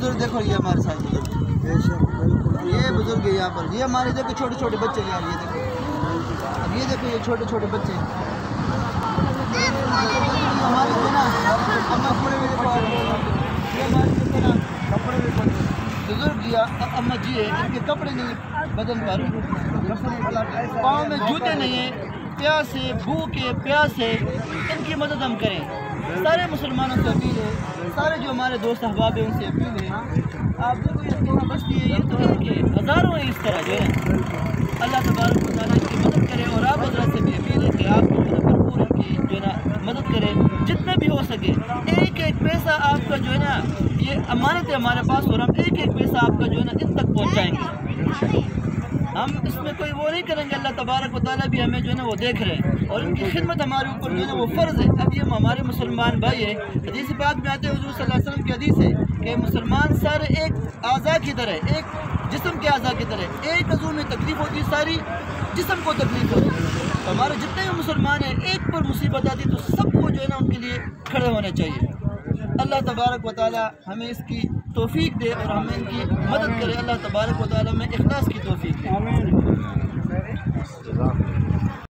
बुजुर्ग देखो, ये हमारे साथ ये बुजुर्ग है यहाँ पर, ये हमारे देखो छोटे छोटे बच्चे यार, ये देखो, अब ये देखो ये छोटे छोटे बच्चे हमारे जो ना अम्मा पूरे में देखो, ये हमारे जो ना कपड़े भी बुजुर्ग या अम्मा जी है, इनके कपड़े नहीं बदन पर, पाँव में जूते नहीं है, प्यासे भूखे प्यासे, इनकी मदद हम करें। सारे मुसलमानों से अपील है, सारे जो हमारे दोस्त अहबाब हैं उनसे अपील है, आप देखो ये कितना बस्ती है, ये तो है कि हज़ारों हैं इस तरह जो है। अल्लाह तबारक व तआला इनकी मदद करे, और आप हज़रत से भी अपील है कि आप भरपूर इनकी जो है ना मदद करें, जितना भी हो सके। एक एक पैसा आपका जो है ना, ये अमानत है हमारे पास, और हम एक एक पैसा आपका जो है ना इन तक पहुँचाएँगे। हम इसमें कोई वो नहीं करेंगे, अल्लाह तबारक व तआला भी हमें जो है ना वो देख रहे हैं, और इनकी खिदमत हमारे ऊपर जो है ना वो फ़र्ज़ है। अब ये हमारे मुसलमान भाई है, हदीस पाक में आते हैं, हुज़ूर सल्लल्लाहु अलैहि वसल्लम की हदीस है कि मुसलमान सारे एक आज़ा की तरह, एक जिस्म के आज़ा की तरह, एक अज़ू में तकलीफ़ होती है, सारी जिस्म को तकलीफ़ होती है। तो हमारे जितने भी मुसलमान हैं, एक पर मुसीबत आती है तो सबको जो है ना उनके लिए खड़े होने चाहिए। अल्लाह तबारक व तआला हमें इसकी तौफीक दे और हमें इनकी मदद करे। अल्लाह तबारक व तआला हमें इखलास की तौफीक दे।